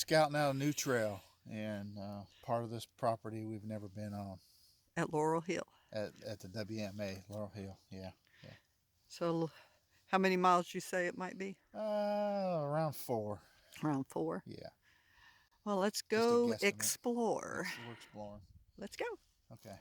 scouting out a new trail, and part of this property we've never been on At Laurel Hill. at the WMA, Laurel Hill. Yeah, yeah. So, how many miles did you say it might be? Around 4. Around 4. Yeah, Well, let's just a go guesstimate. explore. We're exploring. Let's go. Okay.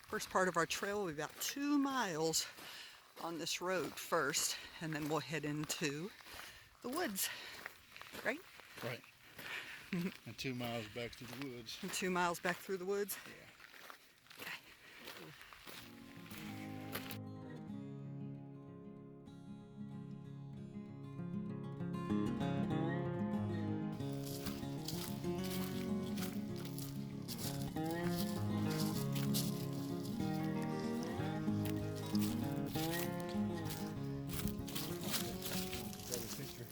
First part of our trail, we've got 2 miles on this road first, and then we'll head into the woods, right? Right. And 2 miles back to the woods. And 2 miles back through the woods. Yeah. Okay. Better picture.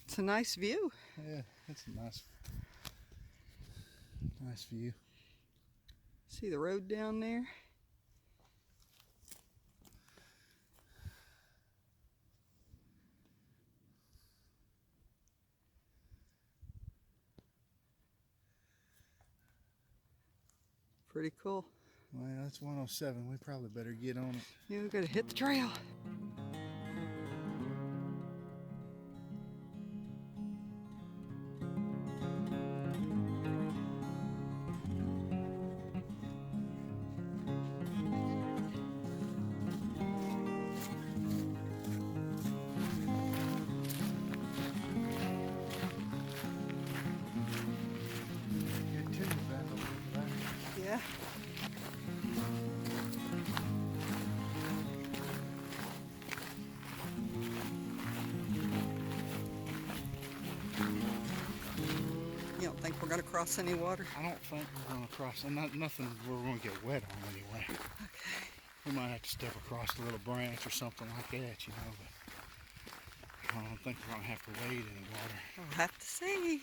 It's a nice view. Yeah, it's a nice view. See the road down there? Pretty cool. Well, that's 107. We probably better get on it. Yeah, we gotta hit the trail. Good too, bend over there. Yeah. You don't think we're gonna cross any water? I don't think we're going to cross, and nothing we're going to get wet on anyway. Okay. We might have to step across a little branch or something like that, you know, but I don't think we're going to have to wade any water. We'll have to see.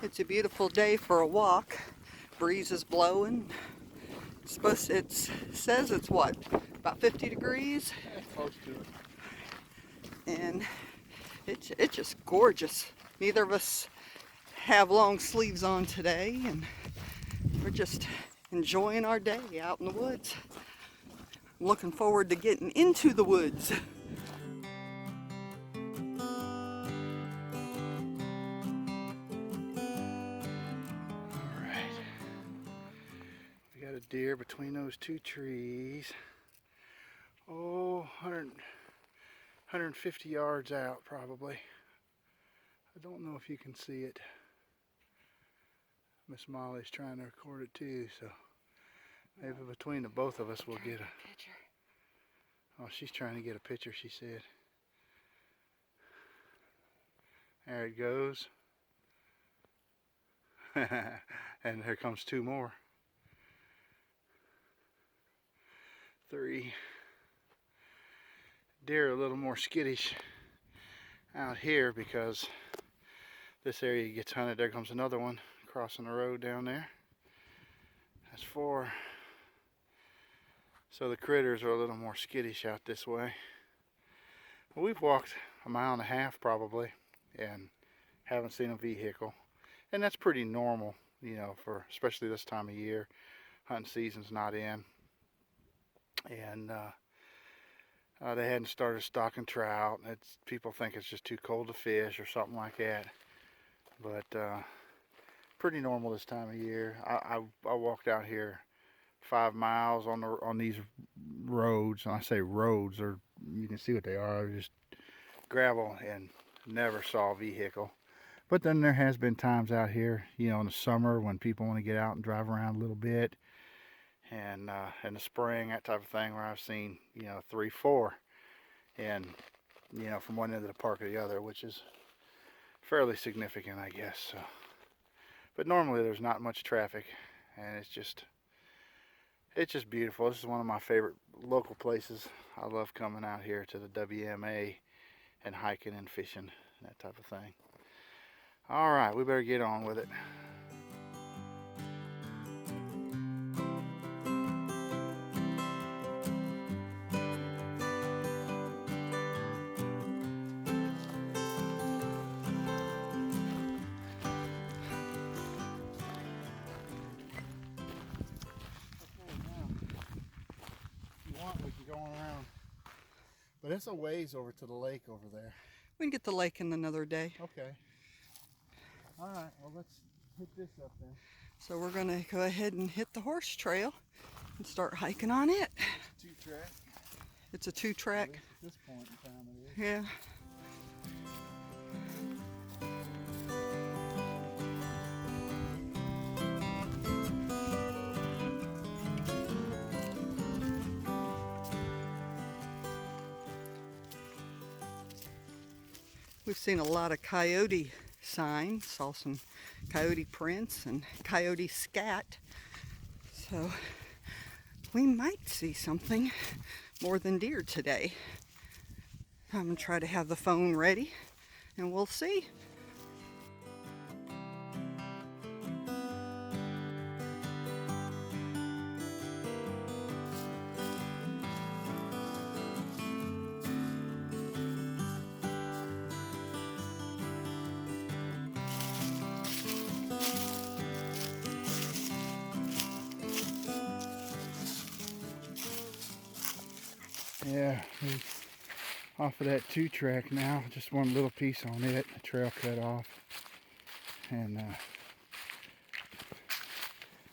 It's a beautiful day for a walk. Breeze is blowing. It says it's what, about 50 degrees, Yeah, close to it. and it's just gorgeous. Neither of us have long sleeves on today, and we're just enjoying our day out in the woods. I'm looking forward to getting into the woods. All right. We got a deer between those 2 trees. Oh, 150 yards out probably. I don't know if you can see it. Miss Molly's trying to record it too, so maybe between the both of us we'll get a picture. Oh, she's trying to get a picture, she said. There it goes. And here comes 2 more. 3. Deer are a little more skittish out here because this area gets hunted. There comes another one crossing the road down there. That's 4. So the critters are a little more skittish out this way. Well, we've walked a mile and a half probably and haven't seen a vehicle. And that's pretty normal, you know, for especially this time of year. Hunting season's not in. And they hadn't started stocking trout. People think it's just too cold to fish or something like that. But pretty normal this time of year. I walked out here 5 miles on these roads. And I say roads, or you can see what they are. They're just gravel, and never saw a vehicle. But then there has been times out here, in the summer when people want to get out and drive around a little bit, and in the spring, that type of thing, where I've seen 3, 4, and from one end of the park to the other, which is fairly significant, I guess. So, but normally there's not much traffic, and it's just beautiful. This is one of my favorite local places. I love coming out here to the WMA and hiking and fishing, that type of thing. All right, we better get on with it. We can go around, but it's a ways over to the lake over there. We can get the lake in another day. Okay. All right, well, let's hit this up then. So we're gonna go ahead and hit the horse trail and start hiking on it. It's a 2-track. It's a 2-track. At this point in time it is. Yeah. We've seen a lot of coyote signs, saw some coyote prints and coyote scat. So we might see something more than deer today. I'm gonna try to have the phone ready and we'll see. Yeah, we're off of that 2-track now. Just one little piece on it, the trail cut off, and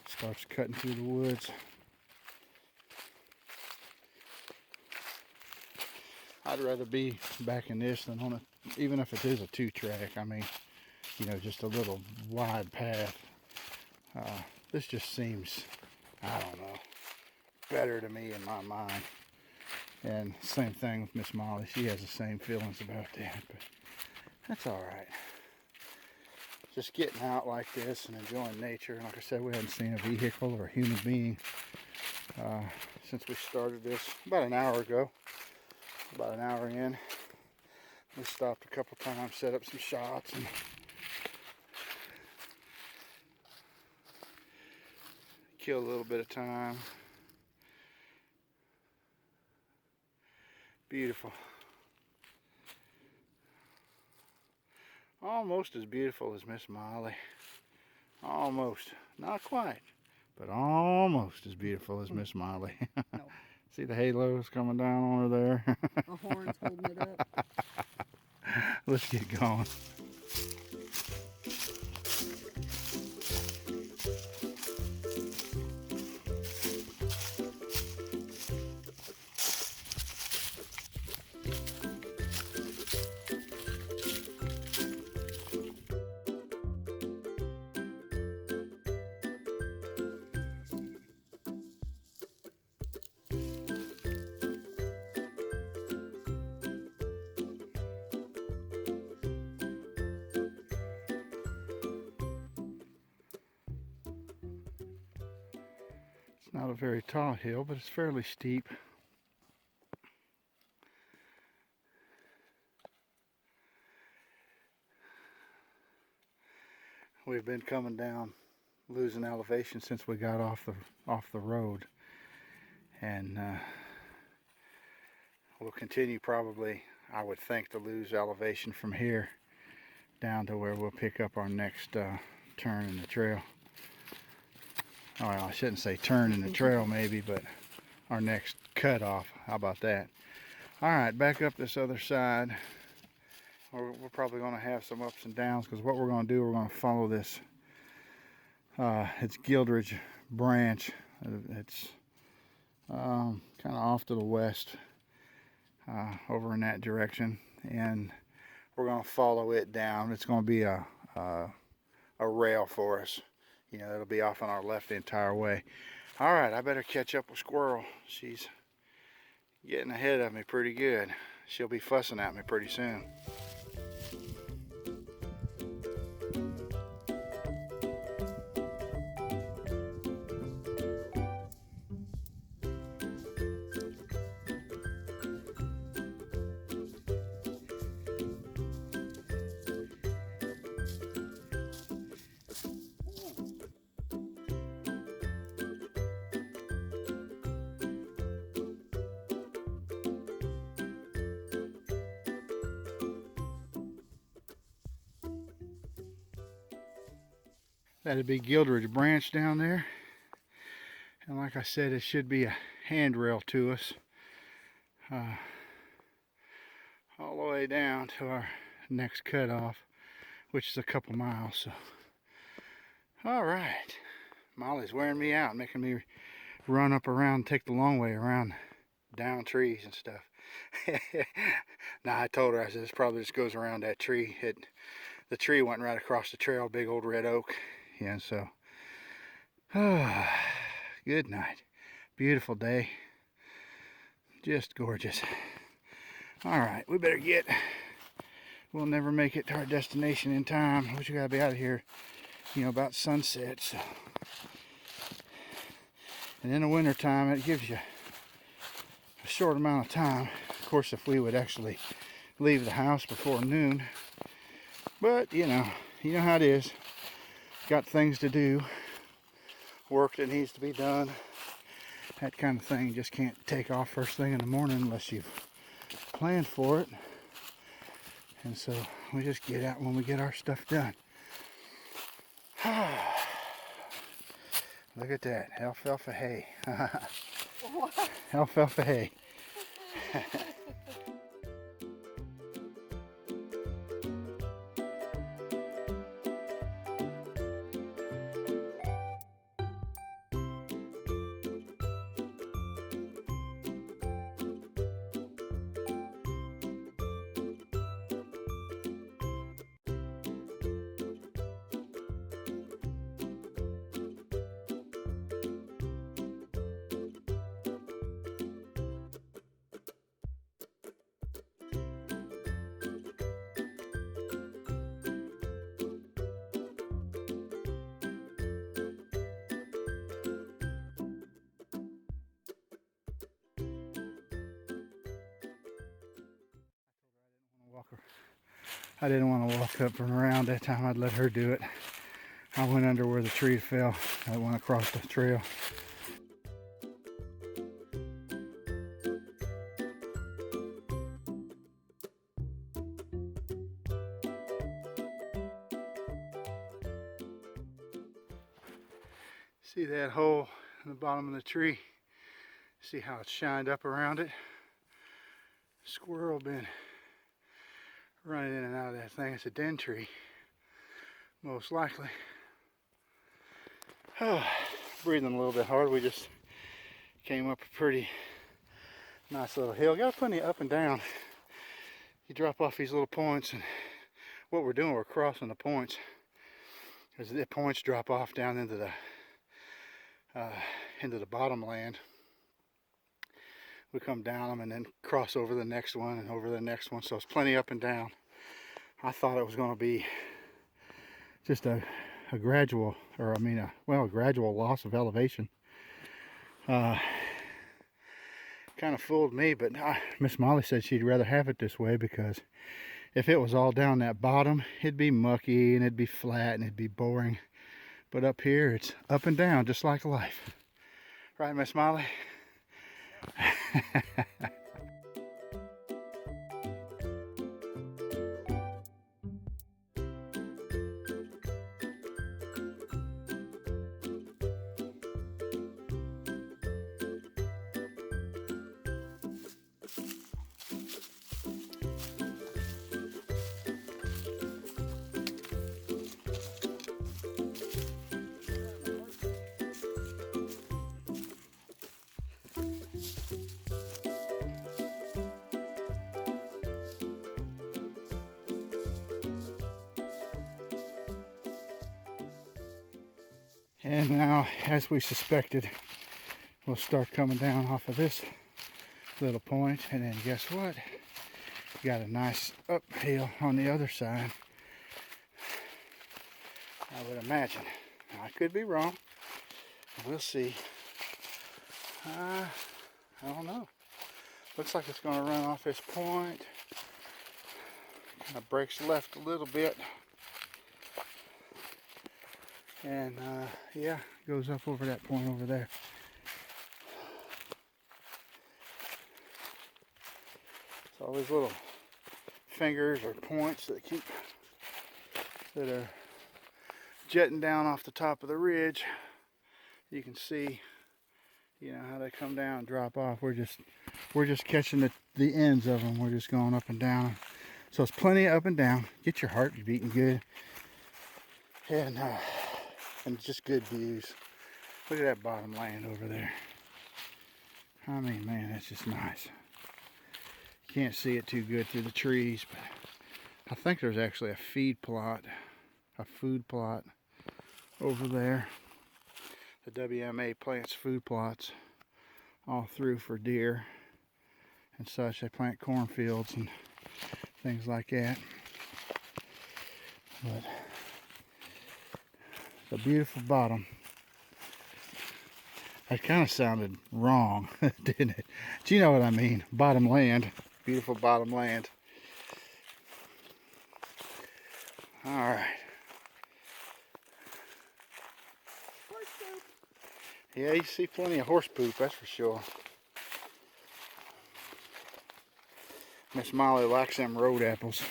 starts cutting through the woods. I'd rather be back in this than on a, even if it is a 2-track. I mean, just a little wide path. This just seems, I don't know, better to me in my mind. And same thing with Miss Molly. She has the same feelings about that, but that's all right. Just getting out like this and enjoying nature. And like I said, we hadn't seen a vehicle or a human being since we started this about an hour ago. About an hour in. We stopped a couple times, set up some shots, and killed a little bit of time. Beautiful. Almost as beautiful as Miss Molly. Almost. Not quite, but almost as beautiful as Miss Molly. No. See the halos coming down on her there? The horn's holding it up. Let's get going. Not a very tall hill, but it's fairly steep. We've been coming down, losing elevation since we got off the road, and we'll continue probably, I would think, to lose elevation from here down to where we'll pick up our next turn in the trail. Oh, well, I shouldn't say turn in the trail maybe, but our next cutoff. How about that? All right, back up this other side. We're probably going to have some ups and downs, because what we're going to do, we're going to follow this. It's Gildridge branch It's kind of off to the west, over in that direction, and we're going to follow it down. It's going to be a rail for us. You know, it'll be off on our left the entire way. All right, I better catch up with Squirrel. She's getting ahead of me pretty good. She'll be fussing at me pretty soon. That'd be Gildridge branch down there. And like I said, it should be a handrail to us. All the way down to our next cutoff, which is a couple miles. So, all right. Molly's wearing me out, making me run up around, take the long way around down trees and stuff. Now I told her, I said, this probably just goes around that tree. The tree went right across the trail, big old red oak. Yeah, so, good night. Beautiful day. Just gorgeous. All right, we better get. We'll never make it to our destination in time. We gotta be out of here, you know, about sunset. So. And in the wintertime, it gives you a short amount of time. Of course, if we would actually leave the house before noon. But, you know how it is. Got things to do, work that needs to be done, that kind of thing. You just can't take off first thing in the morning unless you've planned for it. And so we just get out when we get our stuff done. Look at that, alfalfa hay. Alfalfa hay. I didn't want to walk up and around that time. I'd let her do it. I went under where the tree fell. I went across the trail. See that hole in the bottom of the tree? See how it's shined up around it? Squirrel been running in and out of that thing. It's a den tree, most likely. Breathing a little bit hard. We just came up a pretty nice little hill. Got plenty of up and down. You drop off these little points, and what we're doing, we're crossing the points. As the points drop off down into the bottom land. We come down them and then cross over the next one and over the next one. So it's plenty up and down. I thought it was going to be just a gradual, a gradual loss of elevation. Kind of fooled me, but Miss Molly said she'd rather have it this way, because if it was all down that bottom, it'd be mucky and it'd be flat and it'd be boring. But up here, it's up and down, just like life. Right, Miss Molly? And now, as we suspected, we'll start coming down off of this little point, and then guess what? Got a nice uphill on the other side. I would imagine. Now, I could be wrong. We'll see. I don't know. Looks like it's going to run off this point. Kind of breaks left a little bit. And yeah, goes up over that point over there. It's all these little fingers or points that are jetting down off the top of the ridge. You can see, you know, how they come down and drop off. We're just catching the ends of them. We're just going up and down. So it's plenty of up and down. Get your heart beating good, and just good views. Look at that bottom land over there. I mean, man, that's just nice. Can't see it too good through the trees, but I think there's actually a food plot over there. The WMA plants food plots all through for deer and such. They plant cornfields and things like that. But it's a beautiful bottom. That kind of sounded wrong, didn't it? Do you know what I mean? Bottom land. Beautiful bottom land. All right. Horse poop. Yeah, you see plenty of horse poop, that's for sure. Miss Molly likes them road apples.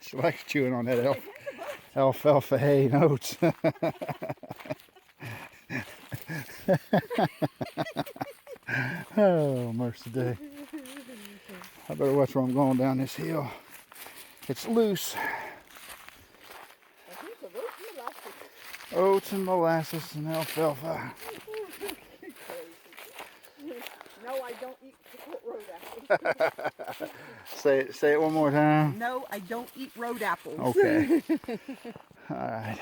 She likes chewing on that alfalfa hay and oats. Oh, mercy day. I better watch where I'm going down this hill. It's loose. Oats and molasses and alfalfa. No, I don't eat road apples. Say it one more time. No, I don't eat road apples. Okay. All right.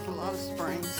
A lot of springs.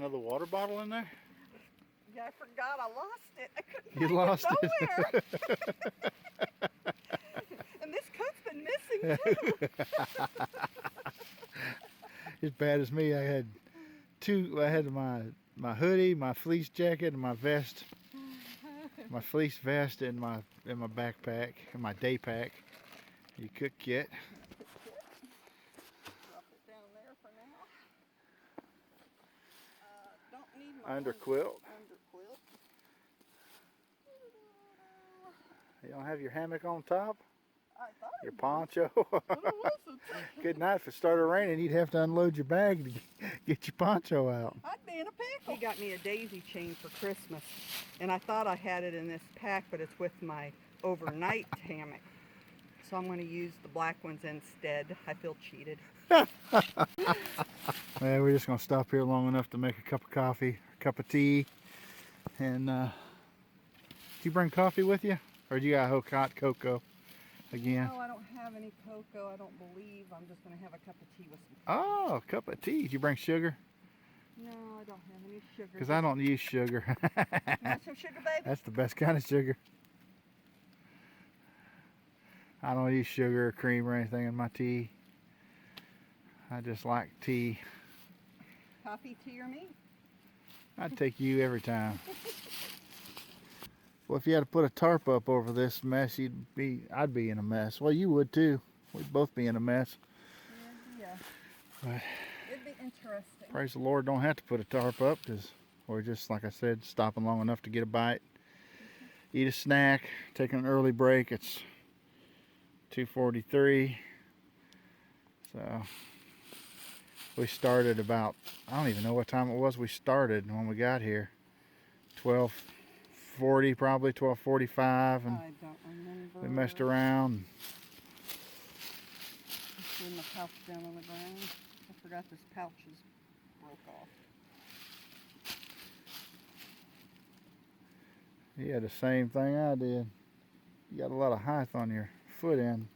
another water bottle in there? Yeah, I forgot. I lost it. I couldn't You find lost it nowhere. And this coat's been missing too. As bad as me. I had my hoodie, my fleece jacket, and my vest. My fleece vest in my backpack, in my day pack. You cook kit. Drop it down there for now. Don't need my Under quilt. Under quilt. You don't have your hammock on top? I thought Your it poncho? But it wasn't. Good night. If it started raining, you'd have to unload your bag to get your poncho out. I'd be in a pickle. He got me a daisy chain for Christmas, and I thought I had it in this pack, but it's with my overnight hammock. So I'm going to use the black ones instead. I feel cheated. Well, we're just going to stop here long enough to make a cup of coffee, a cup of tea. And did you bring coffee with you? Or do you got hot cocoa again? No, I don't have any cocoa. I don't believe. I'm just going to have a cup of tea with some Oh, a cup of tea. Did you bring sugar? No, I don't have any sugar. Because I don't use sugar. You want some sugar, baby? That's the best kind of sugar. I don't use sugar or cream or anything in my tea. I just like tea. Coffee, tea, or me? I'd take you every time. Well, if you had to put a tarp up over this mess, I'd be in a mess. Well, you would too. We'd both be in a mess. Yeah. But It'd be interesting. praise the Lord, don't have to put a tarp up because we're just, like I said, stopping long enough to get a bite, eat a snack, taking an early break. It's 2:43. So we started about, I don't even know what time it was we started when we got here. 12:40 probably, 12:45, and I don't remember. we messed around. Just putting the pouch down on the ground. I forgot this pouch is broke off. Yeah, the same thing I did. You got a lot of height on your foot end.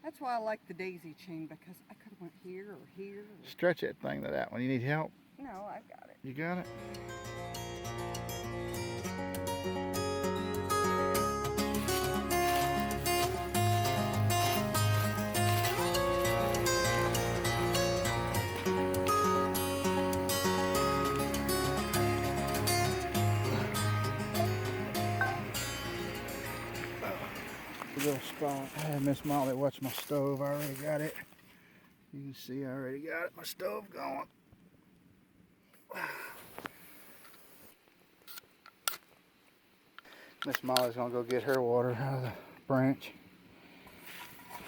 That's why I like the daisy chain, because I could have went here or here. Stretch that thing to that one. You need help? No, I got it. You got it? Little spot. Miss Molly, watch my stove. I already got it. You can see I already got it. My stove going. Miss Molly's gonna go get her water out of the branch.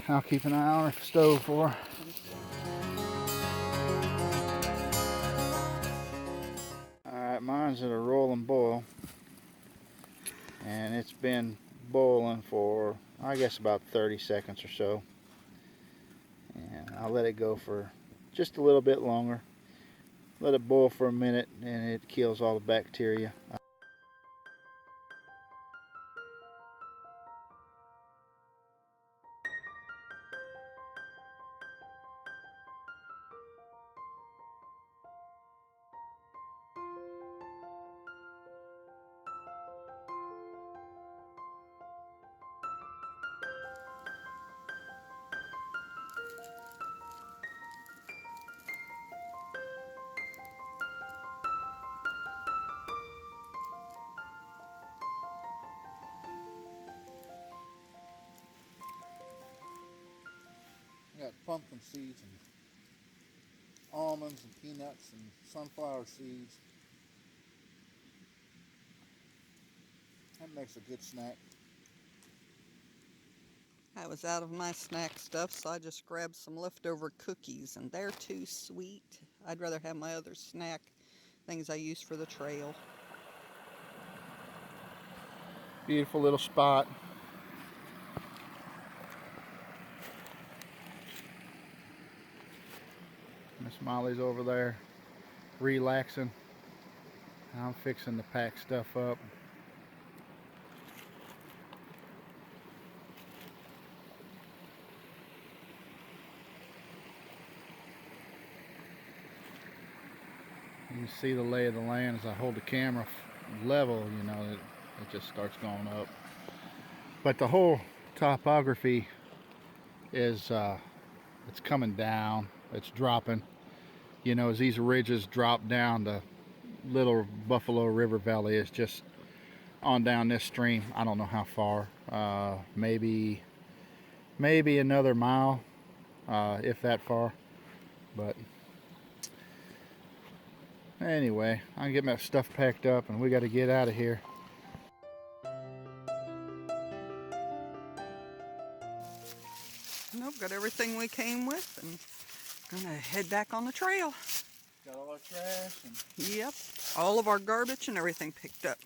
I'll keep an eye on her stove for her. Alright, mine's at a rolling boil. And it's been boiling for, I guess, about 30 seconds or so. And I'll let it go for just a little bit longer. Let it boil for a minute and it kills all the bacteria. Got pumpkin seeds and almonds and peanuts and sunflower seeds. That makes a good snack. I was out of my snack stuff, so I just grabbed some leftover cookies, and they're too sweet. I'd rather have my other snack things I use for the trail. Beautiful little spot. Miss Molly's over there relaxing. I'm fixing to pack stuff up. You see the lay of the land as I hold the camera level, you know, it just starts going up. But the whole topography is it's coming down, it's dropping. You know, as these ridges drop down, the little Buffalo River Valley is just on down this stream. I don't know how far, maybe another mile, if that far. But anyway, I can get my stuff packed up and we got to get out of here. Nope, got everything we came with and gonna head back on the trail. Got all our trash and Yep, all of our garbage and everything picked up.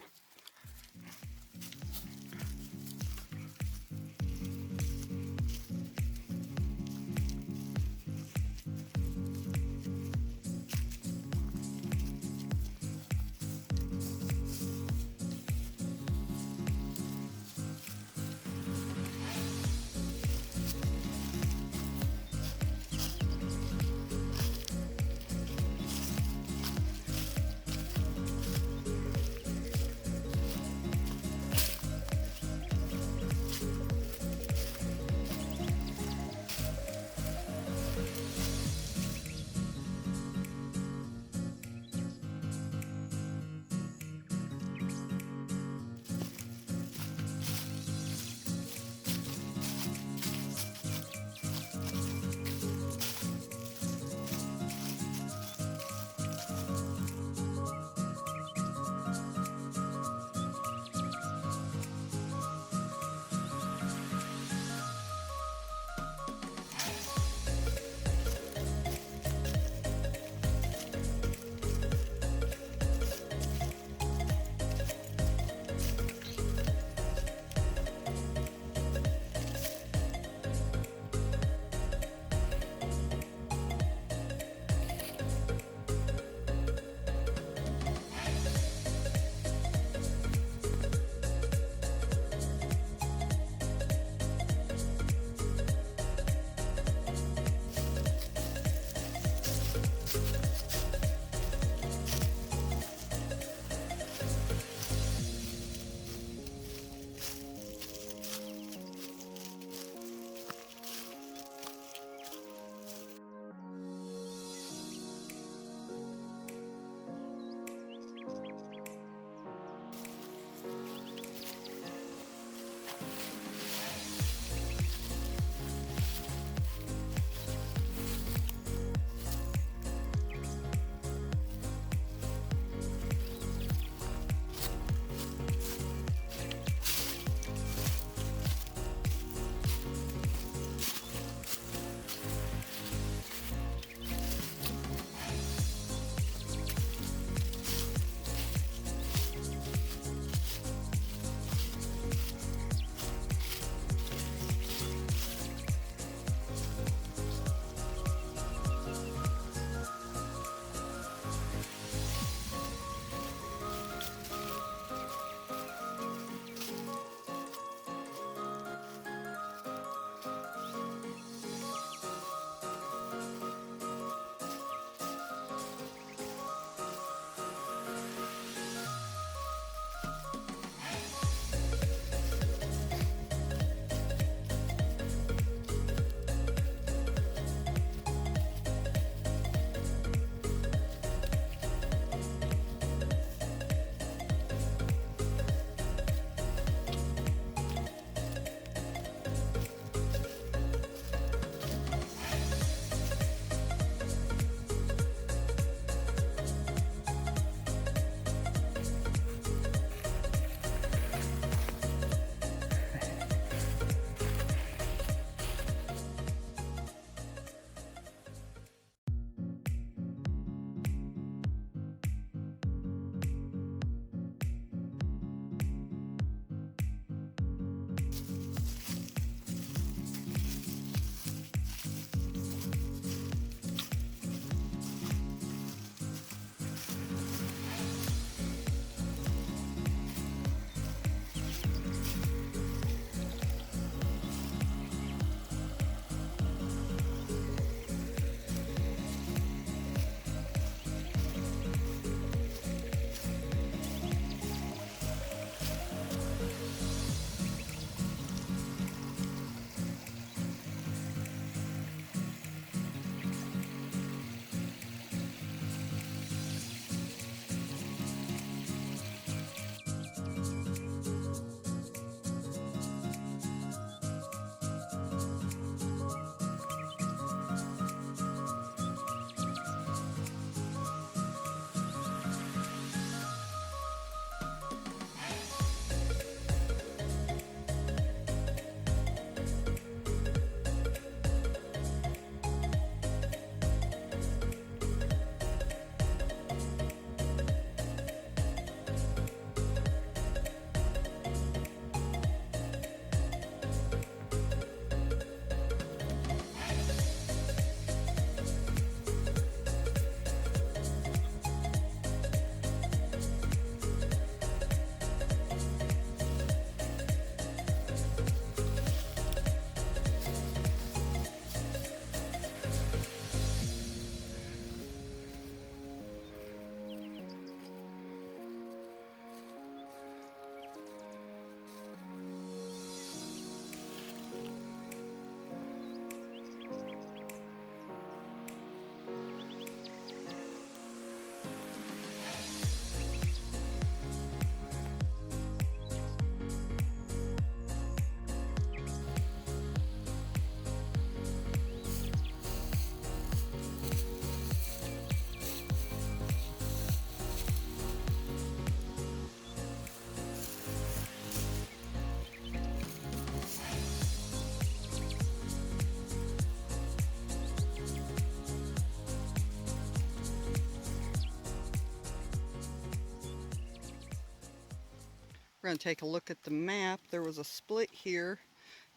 We're going to take a look at the map. There was a split here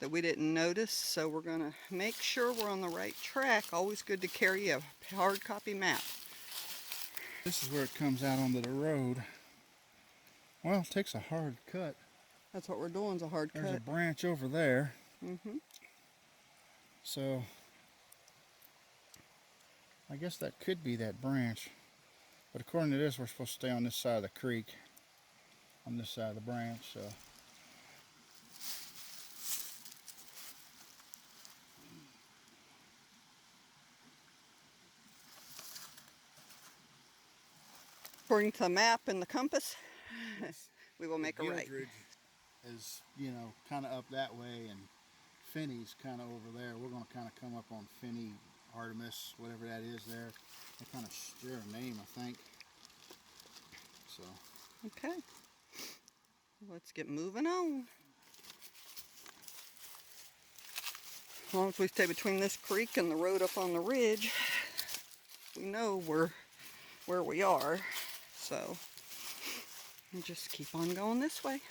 that we didn't notice, so we're going to make sure we're on the right track. Always good to carry a hard copy map. This is where it comes out onto the road. Well, it takes a hard cut. That's what we're doing, is a hard cut. There's a branch over there. So I guess that could be that branch. But according to this, we're supposed to stay on this side of the creek, on this side of the branch. So according to the map and the compass, we will make a right. Gildridge is, you know, kind of up that way, and Finney's kind of over there. We're going to kind of come up on Finney, Artemis, whatever that is there. They kind of share a name, I think. So. Okay. Let's get moving on. As long as we stay between this creek and the road up on the ridge, we know we're where we are. So, we'll just keep on going this way.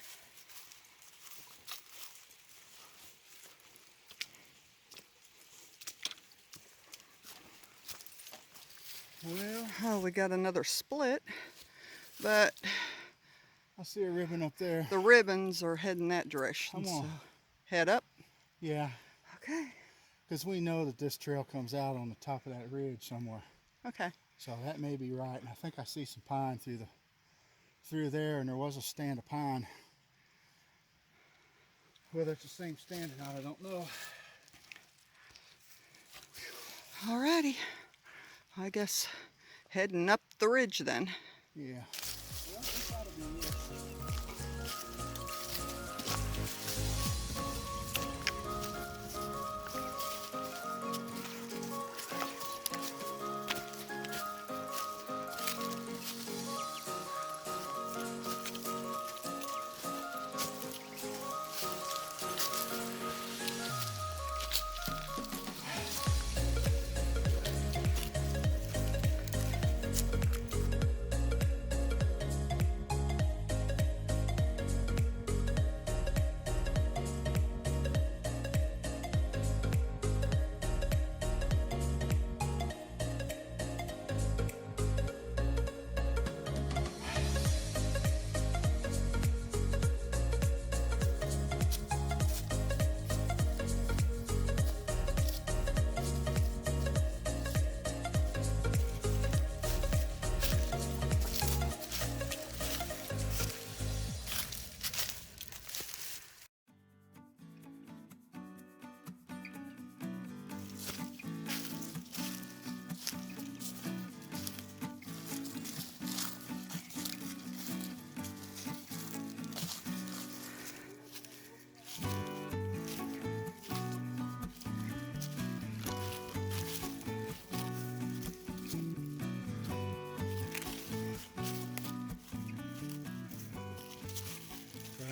Well, oh, we got another split, but I see a ribbon up there. The ribbons are heading that direction. Come on. So head up. Yeah. Okay. Because we know that this trail comes out on the top of that ridge somewhere. Okay. So that may be right. And I think I see some pine through there, and there was a stand of pine. Whether it's the same stand or not, I don't know. Alrighty. I guess heading up the ridge then. Yeah.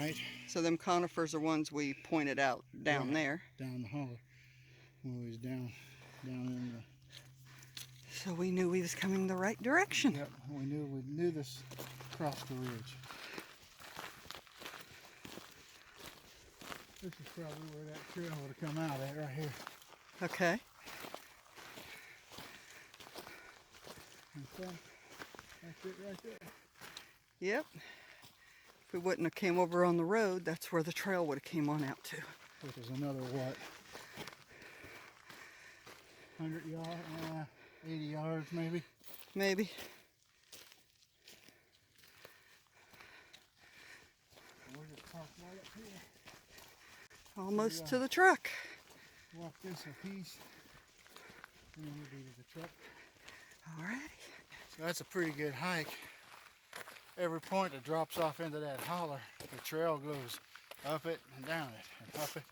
Right? So them conifers are ones we pointed out down there. Down the holler. Always down in the... So we knew we was coming the right direction. Yep, we knew this crossed the ridge. This is probably where that trail would have come out at, right here. Okay. Okay. That's it right there. Yep. If we wouldn't have came over on the road, that's where the trail would have came on out to. Which is another, what, 100 yards, 80 yards maybe? Maybe. We're just parked right up here. Almost to the truck. Walk this a piece, and then we'll be to the truck. Alrighty. So that's a pretty good hike. Every point that drops off into that holler, the trail goes up it and down it, and up it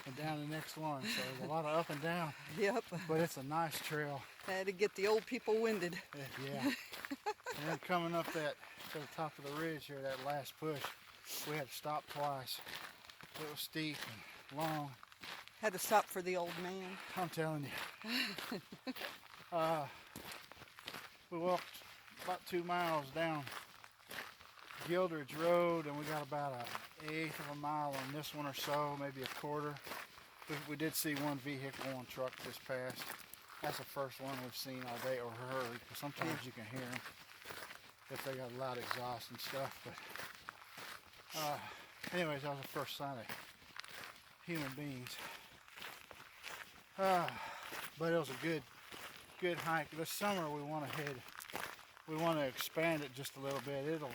and down the next one. So there's a lot of up and down. Yep. But it's a nice trail. Had to get the old people winded. Yeah. And then coming up that to the top of the ridge here, that last push, we had to stop twice. It was steep and long. Had to stop for the old man. I'm telling you. We walked about 2 miles down Gildridge Road, and we got about an eighth of a mile on this one or so, maybe a quarter. We did see one vehicle on truck this past. That's the first one we've seen all day or heard, because sometimes you can hear them if they got loud exhaust and stuff. But anyways, that was the first sign of human beings. But it was a good hike. This summer we want to expand it just a little bit. It'll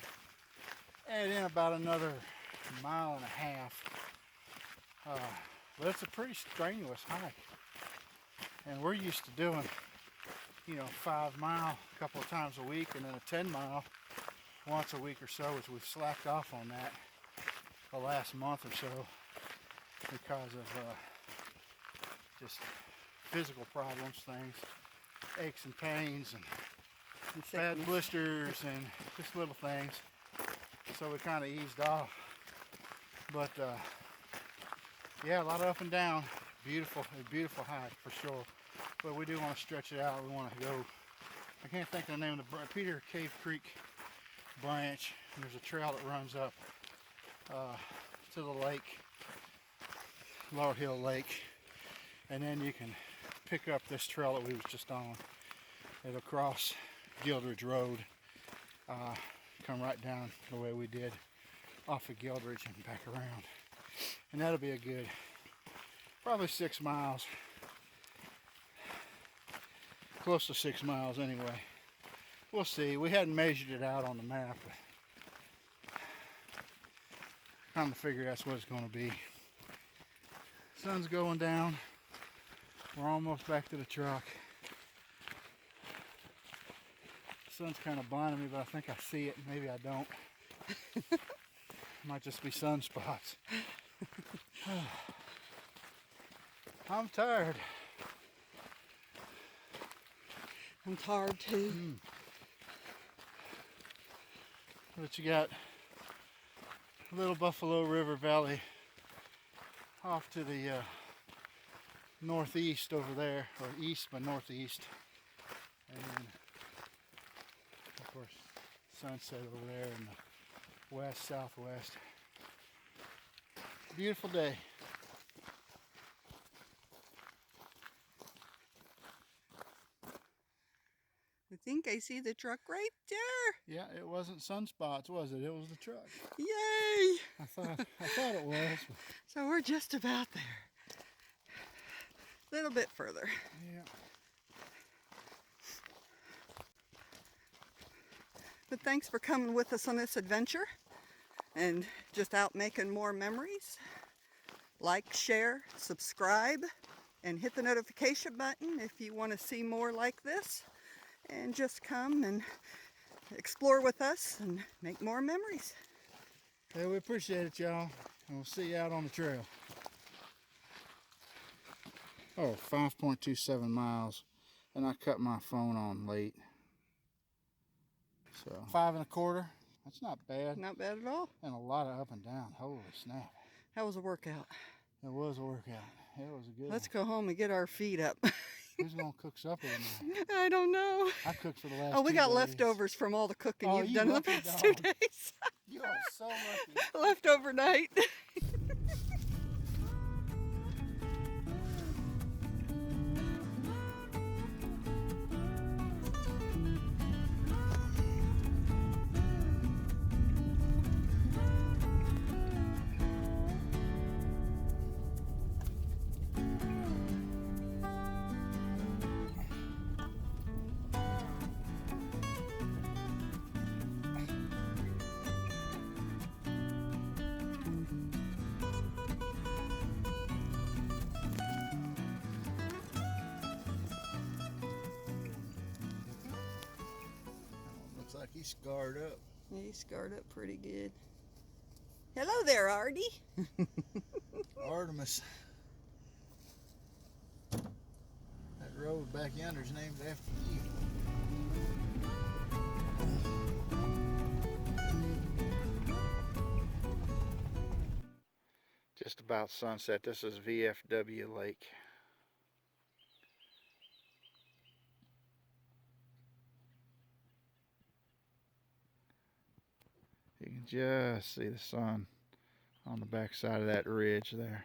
add in about another mile and a half. But it's a pretty strenuous hike. And we're used to doing, 5 mile a couple of times a week, and then a 10 mile once a week or so, as we've slacked off on that the last month or so because of just physical problems, things, aches and pains, and bad blisters, and just little things. So we kind of eased off. But yeah, a lot of up and down. A beautiful hike for sure. But we do want to stretch it out. We want to go, I can't think of the name of the Peter Cave Creek branch. And there's a trail that runs up to the lake, Laurel Hill Lake. And then you can pick up this trail that we was just on. It'll cross Gildridge Road, come right down the way we did off of Gildridge and back around. And that'll be a good, probably 6 miles. Close to 6 miles anyway. We'll see. We hadn't measured it out on the map, but trying to figure that's what it's going to be. Sun's going down. We're almost back to the truck. The sun's kind of blinding me, but I think I see it. Maybe I don't. Might just be sunspots. I'm tired. I'm tired too. But you got Little Buffalo River Valley off to the northeast over there, or east but northeast. And then, of course, sunset over there in the west, southwest. Beautiful day. I think I see the truck right there. Yeah, it wasn't sunspots, was it? It was the truck. Yay! I thought it was. So we're just about there. A little bit further. Yeah. But thanks for coming with us on this adventure and just out making more memories. Like, share, subscribe, and hit the notification button if you want to see more like this. And just come and explore with us and make more memories. Hey, we appreciate it, y'all. And we'll see you out on the trail. Oh, 5.27 miles. And I cut my phone on late. So 5 1/4. That's not bad. Not bad at all. And a lot of up and down. Holy snap. That was a workout. It was a workout. It was a good Let's one. go home and get our feet up. Who's going to cook supper tonight? I don't know. I cooked for the last 2 days. Oh, we got leftovers from all the cooking Oh, you've you done in the lucky past dog. 2 days. You are so lucky. Leftover night. Looks like he's scarred up. He's scarred up pretty good. Hello there, Artie. Artemis. That road back yonder's named after you. Just about sunset. This is VFW Lake. You can You can just see the sun on the back side of that ridge there.